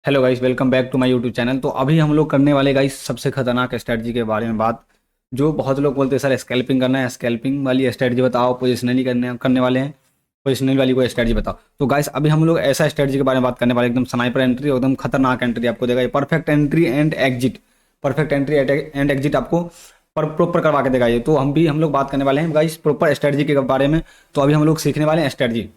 Hello guys, welcome back to my YouTube channel. तो अभी हम लोग करने वाले गाइस सबसे खतरनाक स्ट्रेटजी के बारे में बात। जो बहुत लोग बोलते हैं सर स्कैल्पिंग करना है, स्कैल्पिंग वाली स्ट्रेटजी बताओ, पोजिशनली करने करने वाले हैं, पोजिशनली वाली कोई स्ट्रेटजी बताओ। तो गाइस अभी हम लोग ऐसा स्ट्रेटजी के बारे में बात करने वाले, एकदम स्नाइपर एंट्री, एकदम खतरनाक एंट्री आपको देगा ये। Perfect entry and exit, perfect entry and exit आपको प्रॉपर करवा के देगा ये। तो हम लोग बात करने वाले हैं गाइस प्रॉपर स्ट्रेटजी के बारे में। तो अभी हम लोग सीखने वाले हैं स्ट्रेटजी।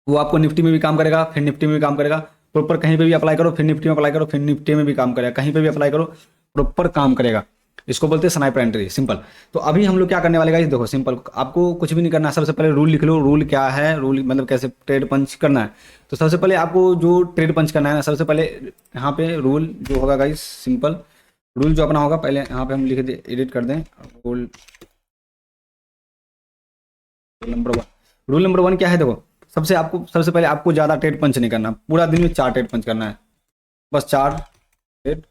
वो आपको निफ्टी में भी काम करेगा, फिर निफ्टी में भी काम करेगा। प्रॉपर कहीं पे भी अप्लाई करो, फिर निफ्टी में अप्लाई करो, फिर निफ्टी में भी काम करेगा, कहीं पे भी अप्लाई करो प्रॉपर काम करेगा। इसको बोलते हैं स्नाइपर एंट्री, सिंपल। तो अभी हम लोग क्या करने वाले गाइस, देखो सिंपल, आपको कुछ भी नहीं करना है। सबसे पहले रूल लिख लो। रूल क्या है, रूल मतलब कैसे ट्रेड पंच करना है। तो सबसे पहले आपको जो ट्रेड पंच करना है ना, सबसे पहले यहाँ पे रूल जो होगा गाइस, सिंपल रूल जो अपना होगा, पहले यहाँ पे हम लिख दे, एडिट कर दें। रूल रूल नंबर वन क्या है, देखो सबसे पहले आपको ज़्यादा ट्रेड पंच नहीं करना। पूरा दिन में 4 ट्रेड पंच करना है, बस 4 ट्रेड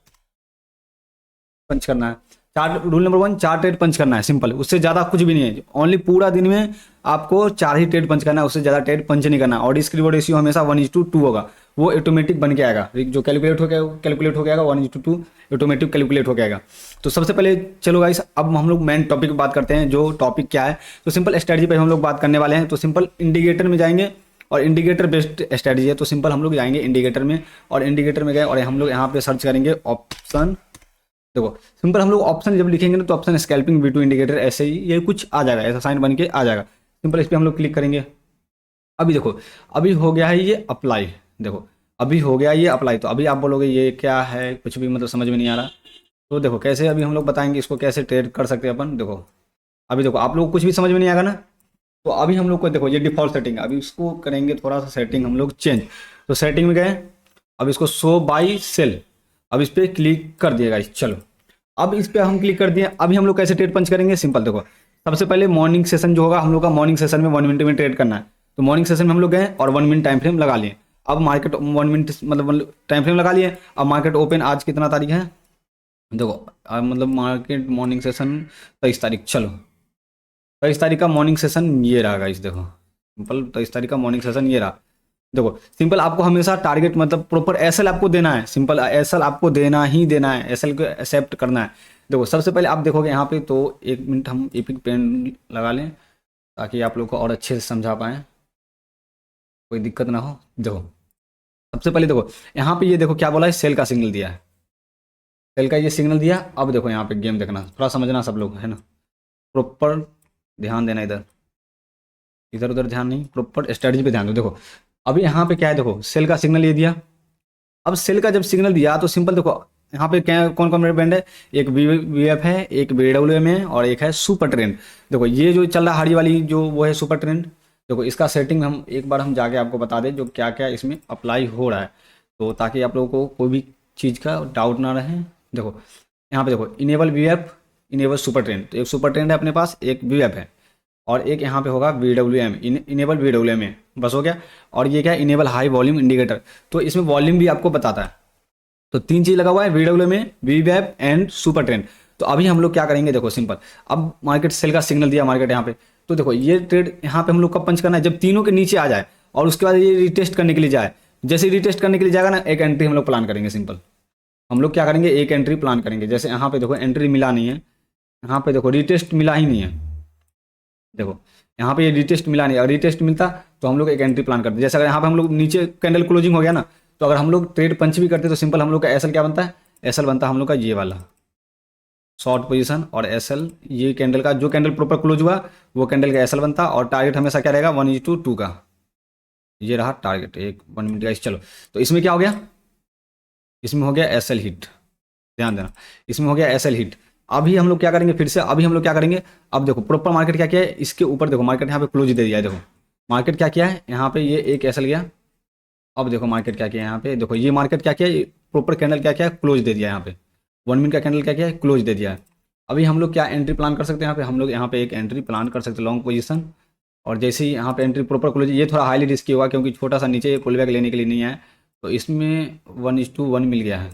पंच करना है। चार, रूल नंबर वन, 4 ट्रेड पंच करना है, सिंपल। उससे ज़्यादा कुछ भी नहीं है। ओनली पूरा दिन में आपको 4 ही ट्रेड पंच करना है, उससे ज़्यादा ट्रेड पंच नहीं करना। और इसकी रिवॉर्ड रेशियो हमेशा 1:2 होगा। वो ऑटोमेटिक बन के आएगा, जो कैलकुलेट हो गया 1:2 ऑटोमेटिक कैलकुलेट हो जाएगा। तो सबसे पहले चलो गाइस, अब हम लोग मेन टॉपिक बात करते हैं। जो टॉपिक क्या है, तो सिंपल स्ट्रेटजी पे हम लोग बात करने वाले हैं। तो सिंपल इंडिकेटर में जाएंगे, और इंडिकेटर बेस्ड स्ट्रेटजी है। तो सिंपल हम लोग जाएंगे इंडिकेटर में, और इंडिकेटर में गए और हम लोग यहाँ पे सर्च करेंगे ऑप्शन। देखो सिंपल हम लोग ऑप्शन जब लिखेंगे ना, तो ऑप्शन स्कैल्पिंग V2 इंडिकेटर, ऐसे ही ये कुछ आ जाएगा, ऐसा साइन बन के आ जाएगा। सिंपल इस पर हम लोग क्लिक करेंगे। अभी देखो, अभी हो गया है ये अप्लाई। देखो अभी हो गया ये अप्लाई। तो अभी आप बोलोगे ये क्या है, कुछ भी मतलब समझ में नहीं आ रहा। तो देखो कैसे अभी हम लोग बताएंगे इसको, कैसे ट्रेड कर सकते हैं अपन। देखो अभी देखो, आप लोग को कुछ भी समझ में नहीं आएगा ना। तो अभी हम लोग को देखो ये डिफॉल्ट सेटिंग, अभी इसको करेंगे थोड़ा सा सेटिंग हम लोग चेंज। तो सेटिंग में गए, अब इसको शो बाई सेल, अब इस पर क्लिक कर दिएगा। चलो अब इस पर हम क्लिक कर दिए। अभी हम लोग कैसे ट्रेड पंच करेंगे, सिंपल देखो। सबसे पहले मॉर्निंग सेशन जो होगा हम लोग का, मॉर्निंग सेशन में 1 मिनट में ट्रेड करना है। तो मॉर्निंग सेशन में हम लोग गए और 1 मिनट टाइम फ्रेम लगा लिए। अब मार्केट 1 मिनट मतलब टाइम फ्रेम लगा लिए। अब मार्केट ओपन आज कितना तारीख है, देखो मतलब मार्केट मॉर्निंग सेशन 23 तारीख। चलो 23 तारीख का मॉर्निंग सेशन ये रहा गाइस। देखो सिंपल 23 तारीख का मॉर्निंग सेशन ये रहा। देखो सिंपल आपको हमेशा टारगेट मतलब प्रॉपर एसएल आपको देना है। सिंपल एसएल आपको देना ही देना है, एसएल को एक्सेप्ट करना है। देखो सबसे पहले आप देखोगे यहाँ पे, तो 1 मिनट हम एपिक पेन लगा लें ताकि आप लोग को और अच्छे से समझा पाएँ, कोई दिक्कत ना हो। देखो सबसे पहले देखो यहाँ पे ये देखो क्या बोला है, सेल का सिग्नल दिया है, सेल का ये सिग्नल दिया। अब देखो यहाँ पे गेम देखना, थोड़ा समझना सब लोग, है ना। प्रॉपर ध्यान देना, इधर इधर उधर ध्यान नहीं, प्रॉपर स्ट्रेटजी पे ध्यान दो। देखो अभी यहाँ पे क्या है, देखो सेल का सिग्नल ये दिया। अब सेल का जब सिग्नल दिया तो सिंपल देखो यहाँ पे क्या, कौन कौन बैंड है, एक VF है, एक BWM है, और एक है सुपर ट्रेंड। देखो ये जो चल रहा है हरी वाली जो, वो है सुपर ट्रेंड। देखो इसका सेटिंग हम एक बार हम जाके आपको बता दें, जो क्या क्या इसमें अप्लाई हो रहा है, तो ताकि आप लोगों को कोई भी चीज़ का डाउट ना रहे। देखो यहाँ पे देखो enable VF, enable super trend. तो एक सुपर ट्रेंड है अपने पास, एक VF है, और एक यहाँ पे होगा VWM, इनेबल VWM है, बस हो गया। और ये क्या है, इनेबल हाई वॉल्यूम इंडिकेटर। तो इसमें वॉल्यूम भी आपको बताता है। तो 3 चीज़ लगा हुआ है, VWM में, VWAP एंड सुपर ट्रेंड। तो अभी हम लोग क्या करेंगे, देखो सिंपल, अब मार्केट सेल का सिग्नल दिया मार्केट यहाँ पे। तो देखो ये ट्रेड यहाँ पे हम लोग कब पंच करना है, जब तीनों के नीचे आ जाए और उसके बाद ये रिटेस्ट करने के लिए जाए। जैसे रिटेस्ट करने के लिए जाएगा ना, एक एंट्री हम लोग प्लान करेंगे। सिंपल हम लोग क्या करेंगे, एक एंट्री प्लान करेंगे। जैसे यहाँ पे देखो एंट्री मिला नहीं है, यहाँ पे देखो रिटेस्ट मिला ही नहीं है। देखो यहाँ पे ये रिटेस्ट मिला नहीं, अगर रिटेस्ट मिलता तो हम लोग एक एंट्री प्लान करते। जैसे अगर यहाँ पे हम लोग नीचे कैंडल क्लोजिंग हो गया ना, तो अगर हम लोग ट्रेड पंच भी करते तो सिंपल हम लोग का एसएल क्या बनता है, एसएल बनता है हम लोग का ये वाला शॉर्ट पोजीशन। और एसएल ये कैंडल का जो कैंडल प्रॉपर क्लोज हुआ वो कैंडल का एसएल बनता। और टारगेट हमेशा क्या रहेगा, 1:2 का। ये रहा टारगेट, एक 1 मिनट का। चलो तो इसमें क्या हो गया, इसमें हो गया एसएल हिट, ध्यान देना, इसमें हो गया एसएल हिट। अभी हम लोग क्या करेंगे, फिर से अभी हम लोग क्या करेंगे, अब देखो प्रॉपर मार्केट क्या किया है, इसके ऊपर देखो मार्केट यहाँ पे क्लोज दे दिया है। देखो मार्केट क्या किया है, यहाँ पे ये एक एसएल गया। अब देखो मार्केट क्या किया है, यहाँ पे देखो ये मार्केट क्या किया है, प्रॉपर कैंडल क्या किया है, क्लोज दे दिया है। यहाँ पे 1 मिनट का कैंडल क्या किया है, क्लोज दे दिया है। अभी हम लोग क्या एंट्री प्लान कर सकते हैं, यहाँ पे हम लोग यहाँ पे एक एंट्री प्लान कर सकते हैं, लॉन्ग पोजीशन। और जैसे ही यहाँ पे एंट्री प्रॉपर क्लोज, ये थोड़ा हाईली रिस्की होगा क्योंकि छोटा सा नीचे पुल बैक लेने के लिए नहीं है। तो इसमें 1:1 मिल गया है,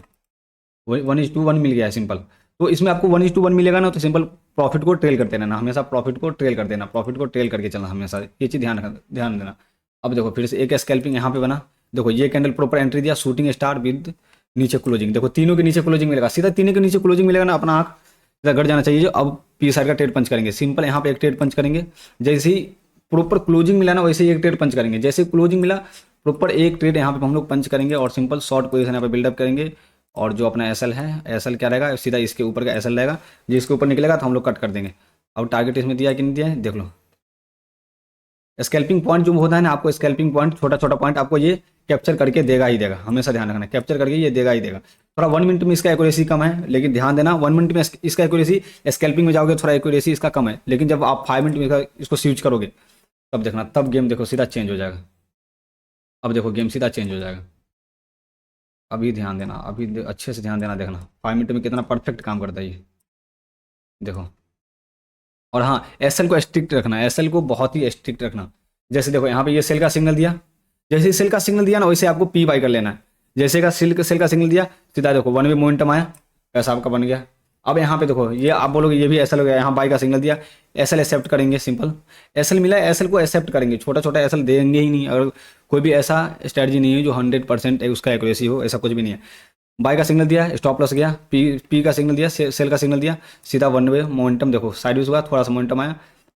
1:1 मिल गया है सिंपल। तो इसमें आपको 1:1 मिलेगा ना, तो सिंपल प्रॉफिट को ट्रेल करते रहना, हमेशा प्रॉफिट को ट्रेल कर देना, प्रॉफिट को ट्रेल करके चलना हमेशा, ये चीज़ ध्यान देना। अब देखो फिर से एक स्कैल्पिंग यहाँ पे बना। देखो ये कैंडल प्रॉपर एंट्री दिया, शूटिंग स्टार विद नीचे क्लोजिंग, देखो तीनों के नीचे क्लोजिंग मिलेगा, सीधा तीनों के नीचे क्लोजिंग मिलेगा ना, अपना आँख सीधा गड़ जाना चाहिए। जो अब पी साइड का ट्रेड पंच करेंगे, सिंपल यहाँ पे एक ट्रेड पंच करेंगे, जैसे ही प्रॉपर क्लोजिंग मिला ना वैसे ही एक ट्रेड पंच करेंगे, जैसे क्लोजिंग मिला प्रॉपर एक ट्रेड यहाँ पे हम लोग पंच करेंगे और सिंपल शॉर्ट पोजीशन यहाँ पे बिल्डअप करेंगे। और जो अपना एसएल है, एसएल क्या रहेगा, सीधा इसके ऊपर का एसएल रहेगा, जिसके ऊपर निकलेगा तो हम लोग कट कर देंगे। अब टारगेट इसमें दिया है कि नहीं दिया है देख लो। स्कैल्पिंग पॉइंट जो होता है ना, आपको स्कैल्पिंग पॉइंट छोटा छोटा पॉइंट आपको ये कैप्चर करके देगा ही देगा, हमेशा ध्यान रखना, कैप्चर करके ये देगा ही देगा। थोड़ा 1 मिनट में इसका एक्यूरेसी कम है, लेकिन ध्यान देना 1 मिनट में इसका एक्यूरेसी, स्कैल्पिंग में जाओगे थोड़ा एक्यूरेसी इसका कम है, लेकिन जब आप 5 मिनट में इसको स्विच करोगे तब देखना, तब गेम देखो सीधा चेंज हो जाएगा। अब देखो गेम सीधा चेंज हो जाएगा। अभी ध्यान देना, अभी अच्छे से ध्यान देना, देखना 5 मिनट में कितना परफेक्ट काम करता है ये, देखो। और हाँ, एसएल को स्ट्रिक्ट रखना, एसएल को बहुत ही स्ट्रिक्ट रखना। जैसे देखो यहाँ पे ये सेल का सिग्नल दिया, जैसे ही सेल का सिग्नल दिया ना वैसे आपको पी बाई कर लेना है। जैसे का सेल का सिग्नल दिया, सीधा देखो 1 वे मोमेंटम आया, पैसा आपका बन गया। अब यहाँ पे देखो ये आप बोलोगे ये भी एसएल हो गया, यहाँ बाई का सिग्नल दिया, एसएल एक्सेप्ट करेंगे, सिंपल एसएल मिला एसएल को एक्सेप्ट करेंगे, छोटा छोटा एसएल देंगे ही नहीं। अगर कोई भी ऐसा स्ट्रेटजी नहीं है जो 100% उसका एक्यूरेसी हो, ऐसा कुछ भी नहीं है। बाई का सिग्नल दिया, स्टॉप लॉस गया, पी का सिग्नल दिया, सेल का सिग्नल दिया, सीधा 1 वे मोमेंटम देखो साइडवेज हुआ, थोड़ा सा मोमेंटम आया,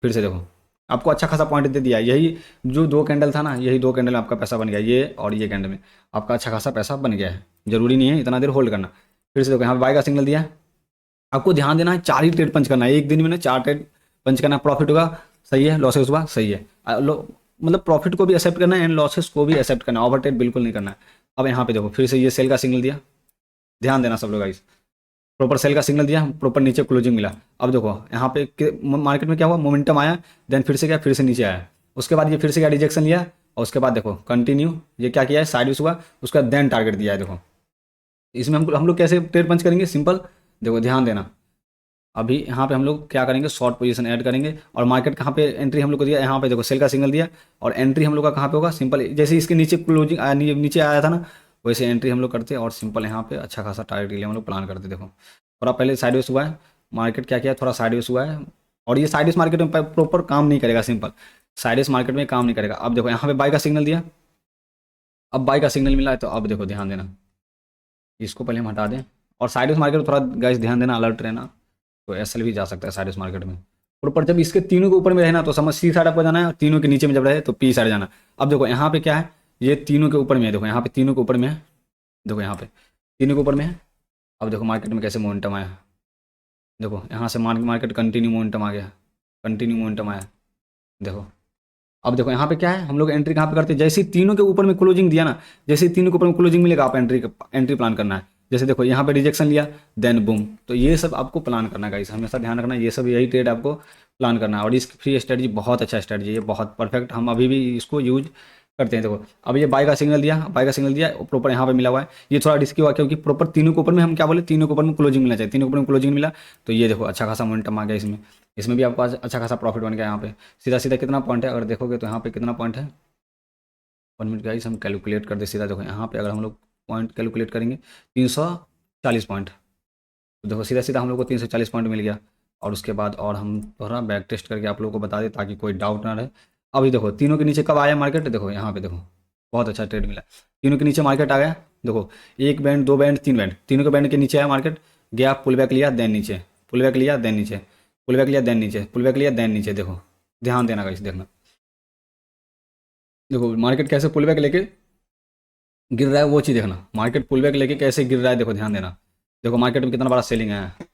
फिर से देखो आपको अच्छा खासा पॉइंट दे दिया। यही जो 2 कैंडल था ना, यही 2 कैंडल में आपका पैसा बन गया, ये और ये कैंडल में आपका अच्छा खासा पैसा बन गया है। जरूरी नहीं है इतना देर होल्ड करना। फिर से देखो यहाँ बाई का सिग्नल दिया, आपको ध्यान देना है 4 ही ट्रेड पंच करना है एक दिन में ना, 4 ट्रेड पंच करना। प्रॉफिट होगा सही है, लॉसेस हुआ सही है, मतलब प्रॉफिट को भी एक्सेप्ट करना है एंड लॉसेस को भी एक्सेप्ट करना है, ओवर ट्रेड बिल्कुल नहीं करना है। अब यहाँ पे देखो फिर से ये सेल का सिग्नल दिया, ध्यान देना सब लोग गाइस, प्रॉपर सेल का सिग्नल दिया, प्रॉपर नीचे क्लोजिंग मिला। अब देखो यहाँ पे मार्केट में क्या हुआ, मोमेंटम आया, देन फिर से क्या, फिर से नीचे आया, उसके बाद ये फिर से क्या रिजेक्शन लिया, और उसके बाद देखो कंटिन्यू ये क्या किया है, साइडवेज हुआ, उसका देन टारगेट दिया है। देखो इसमें हम लोग कैसे ट्रेड पंच करेंगे, सिंपल देखो ध्यान देना। अभी यहाँ पे हम लोग क्या करेंगे, शॉर्ट पोजीशन ऐड करेंगे, और मार्केट कहाँ पे एंट्री हम लोग को दिया, यहाँ पे देखो सेल का सिग्नल दिया, और एंट्री हम लोग का कहाँ पे होगा, सिंपल जैसे इसके नीचे क्लोजिंग नीचे आया था ना, वैसे एंट्री हम लोग करते हैं, और सिंपल यहाँ पे अच्छा खासा टारगेट के लिए हम लोग प्लान करते। देखो थोड़ा पहले साइडवेज हुआ है, मार्केट क्या किया, थोड़ा साइडवेज हुआ है, और ये साइडवेज मार्केट में प्रॉपर काम नहीं करेगा, सिंपल साइडवेज मार्केट में काम नहीं करेगा। अब देखो यहाँ पे बाई का सिग्नल दिया, अब बाई का सिग्नल मिला है, तो अब देखो ध्यान देना, इसको पहले हम हटा दें, और साइडवेज मार्केट में थोड़ा गाइस ध्यान देना, अलर्ट रहना। तो एसएल भी जा सकता है साइडवेज मार्केट में, और ऊपर जब इसके तीनों के ऊपर में रहे ना तो समझ सी साइड आपको जाना है, और तीनों के नीचे में जब रहे तो पी साइड जाना। अब देखो यहाँ पे क्या है, ये तीनों के ऊपर में है, देखो यहाँ पे तीनों के ऊपर में है, देखो यहाँ पे तीनों के ऊपर में है। अब देखो मार्केट में कैसे मोमेंटम आया, देखो यहाँ से मार्केट कंटिन्यू मोमेंटम आ गया, कंटिन्यू मोमेंटम आया, देखो। अब देखो यहाँ पे क्या है, हम लोग एंट्री कहाँ पे करते हैं, जैसे ही तीनों के ऊपर में क्लोजिंग दिया ना, जैसे ही तीनों के ऊपर में क्लोजिंग मिलेगा आप एंट्री प्लान करना है। जैसे देखो यहाँ पे रिजेक्शन लिया, देन बूम, तो ये सब आपको प्लान करना है गाइस, हमेशा ध्यान रखना, ये सब यही ट्रेड आपको प्लान करना है। और इसकी फ्री स्ट्रेटजी बहुत अच्छा स्ट्रेटजी है, बहुत परफेक्ट, हम अभी भी इसको यूज करते हैं। देखो अब ये बाई का सिग्नल दिया, बाई का सिग्नल दिया, प्रॉपर यहाँ पे मिला हुआ है, ये थोड़ा रिस्की हुआ क्योंकि प्रॉपर तीनों के ऊपर में हम क्या बोले, तीनों के ऊपर में क्लोजिंग मिलना चाहिए, तीनों के ऊपर में क्लोजिंग मिला, तो ये देखो अच्छा खासा मोमेंटम आ गया इसमें, इसमें भी आपको अच्छा खासा प्रॉफिट बन गया। यहाँ पे सीधा सीधा कितना पॉइंट है, अगर देखोगे तो यहाँ पे कितना पॉइंट है, 1 मिनट गाइस हम कैलकुलेट कर दे सीधा। देखो यहाँ पे अगर हम लोग पॉइंट कैलकुलेट करेंगे 340 पॉइंट, तो देखो सीधा सीधा हम लोग को 340 पॉइंट मिल गया। और उसके बाद और हम थोड़ा बैक टेस्ट करके आप लोगों को बता दें ताकि कोई डाउट ना रहे। अभी देखो तीनों के नीचे कब आया मार्केट, देखो यहाँ पे देखो बहुत अच्छा ट्रेड मिला, तीनों के नीचे मार्केट आ गया। देखो एक बैंड, 2 बैंड, 3 बैंड, तीनों के बैंड के नीचे आया मार्केट, गया पुल बैक लिया, देन नीचे, पुल बैक लिया, देन नीचे, पुल बैक लिया, देन नीचे, पुल बैक लिया, देन नीचे। देखो ध्यान देना गाइस, देखना देखो मार्केट कैसे पुल बैक लेके गिर रहा है, वो चीज़ देखना, मार्केट पुल बैक लेके कैसे गिर रहा है, देखो ध्यान देना। देखो मार्केट में कितना बड़ा सेलिंग आया है,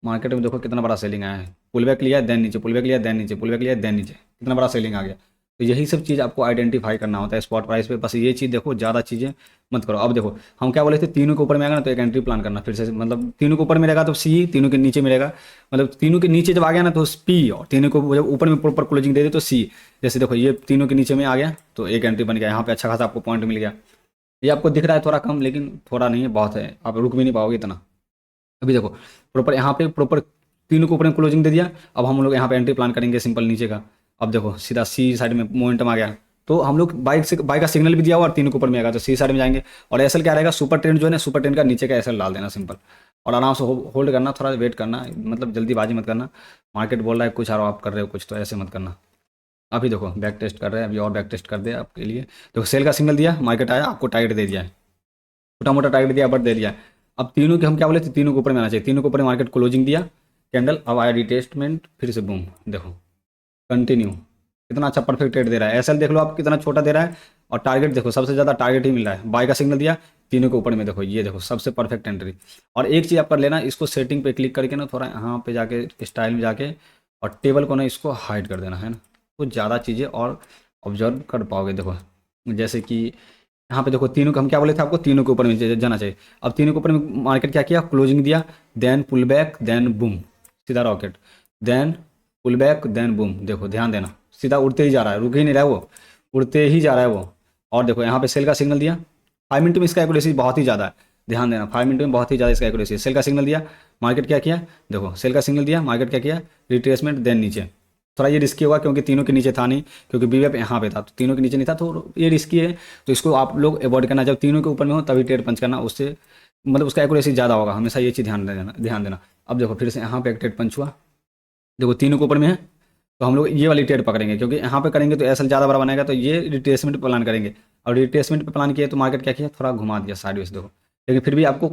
मार्केट में देखो कितना बड़ा सेलिंग आया है, पुल बैक लिया, देन नीचे, पुल बैक लिया, देन नीचे, पुल बैक लिया, देन नीचे, कितना बड़ा सेलिंग आ गया। तो यही सब चीज़ आपको आइडेंटिफाई करना होता है स्पॉट प्राइस पे, बस ये चीज़ देखो, ज़्यादा चीज़ें मत करो। अब देखो हम क्या बोले थे, तीनों के ऊपर में आएगा ना तो एक एंट्री प्लान करना फिर से, मतलब तीनों के ऊपर में रहेगा तो सी, तीनों के नीचे मिलेगा, मतलब तीनों के नीचे जब आ गया ना तो पी, और तीनों को जब ऊपर में प्रॉपर क्लोजिंग दे दे तो सी। जैसे देखो ये तीनों के नीचे में आ गया तो एक एंट्री बन गया, यहाँ पे अच्छा खासा आपको पॉइंट मिल गया। ये आपको दिख रहा है थोड़ा कम, लेकिन थोड़ा नहीं है, बहुत है, आप रुक भी नहीं पाओगे इतना। अभी देखो प्रॉपर यहाँ पे प्रॉपर तीनों के ऊपर में क्लोजिंग दे दिया, अब हम लोग यहाँ पे एंट्री प्लान करेंगे सिंपल नीचे का। अब देखो सीधा सी साइड में मोमेंटम आ गया, तो हम लोग बाइक का सिग्नल भी दिया हुआ और तीनों के ऊपर में आएगा तो सी साइड में जाएंगे। और एसएल क्या रहेगा, सुपर ट्रेंड जो है ना, सुपर ट्रेंड का नीचे का एसएल डाल देना सिंपल, और आराम से होल्ड करना, थोड़ा वेट करना, मतलब जल्दीबाजी मत करना। मार्केट बोल रहा है कुछ और आप कर रहे हो कुछ, तो ऐसे मत करना। अभी देखो बैक टेस्ट कर रहे हैं, अभी और बैक टेस्ट कर दे आपके लिए। देखो सेल का सिग्नल दिया, मार्केट आया, आपको टारगेट दे दिया है, छोटा मोटा टारगेट दिया, बट दे दिया। अब तीनों के हम क्या बोले थे, तीनों के ऊपर में आना चाहिए, तीनों के ऊपर मार्केट क्लोजिंग दिया कैंडल, अब आया रिटेस्टमेंट, फिर से बूम, देखो कंटिन्यू, कितना अच्छा परफेक्ट रेट दे रहा है। एसएल देख लो आप कितना छोटा दे रहा है, और टारगेट देखो सबसे ज़्यादा टारगेट ही मिल रहा है। बाय का सिग्नल दिया तीनों के ऊपर में, देखो ये देखो सबसे परफेक्ट एंट्री। और एक चीज़ आप कर लेना, इसको सेटिंग पे क्लिक करके ना थोड़ा यहाँ पे जाके स्टाइल में जाके और टेबल को ना इसको हाइड कर देना है ना, तो ज़्यादा चीज़ें और ऑब्जर्व कर पाओगे। देखो जैसे कि यहाँ पे देखो तीनों को हम क्या बोले थे आपको, तीनों के ऊपर में जाना चाहिए। अब तीनों के ऊपर में मार्केट क्या किया, क्लोजिंग दिया, then pull back, then boom, सीधा rocket, then pull back, then boom. देखो ध्यान देना, सीधा उड़ते ही जा रहा है, रुक ही नहीं रहा है वो, उड़ते ही जा रहा है वो। और देखो यहाँ पे सेल का सिग्नल दिया, 5 मिनट में इसका एक्यूरेसी बहुत ही ज़्यादा है, ध्यान देना 5 मिनट में बहुत ही ज़्यादा इसका एक्यूरेसी है। सेल का सिग्नल दिया, मार्केट क्या किया, देखो सेल का सिग्नल दिया, मार्केट क्या किया, रिट्रेसमेंट, देन नीचे। थोड़ा ये रिस्की होगा क्योंकि तीनों के नीचे था नहीं, क्योंकि बीवेप यहाँ पे था, तो तीनों के नीचे नहीं था, तो ये रिस्की है। तो इसको आप लोग अवॉइड करना, जब तीनों के ऊपर में हो तभी ट्रेड पंच करना, उससे मतलब उसका एक्यूरेसी ज़्यादा होगा, हमेशा ये चीज़ ध्यान देना। अब देखो फिर से यहाँ पे एक ट्रेड पंच हुआ, देखो तीनों के ऊपर में है, तो हम लोग ये वाली ट्रेड पकड़ेंगे, क्योंकि यहाँ पे करेंगे तो एसएल ज़्यादा बड़ा बनेगा, तो ये रिट्रेसमेंट पे प्लान करेंगे। और रिट्रेसमेंट पे प्लान किया तो मार्केट क्या किया, थोड़ा घुमा दिया साइडवेज, देखो लेकिन फिर भी आपको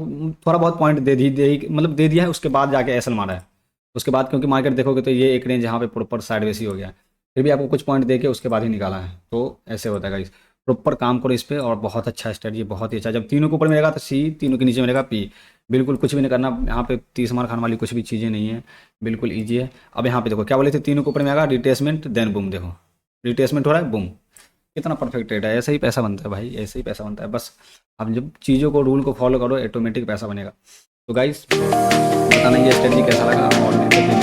थोड़ा बहुत पॉइंट मतलब दे दिया है, उसके बाद जाके एसएल मारा है। उसके बाद क्योंकि मार्केट देखोगे तो ये एक रेंज यहाँ पे प्रॉपर साइडवेज ही हो गया है, फिर भी आपको कुछ पॉइंट दे के उसके बाद ही निकाला है, तो ऐसे होता है गाइस। प्रॉपर काम करो इस पर, और बहुत अच्छा स्ट्रेटजी, बहुत ही अच्छा। जब तीनों के ऊपर मिलेगा तो सी, तीनों के नीचे मिलेगा पी, बिल्कुल कुछ भी नहीं करना यहाँ पे, 30 मार खाने वाली कुछ भी चीज़ें नहीं है, बिल्कुल ईजी है। अब यहाँ पे देखो क्या बोले थे, तीनों के ऊपर में आएगा रिट्रेसमेंट, देन बूम, देखो रिट्रेसमेंट हो रहा है, बूम, कितना परफेक्ट रेट है। ऐसे ही पैसा बनता है भाई, ऐसे ही पैसा बनता है, बस आप जब चीज़ों को, रूल को फॉलो करो, ऑटोमेटिक पैसा बनेगा। तो गाइस बताना ये स्ट्रेटजी कैसा लगा, और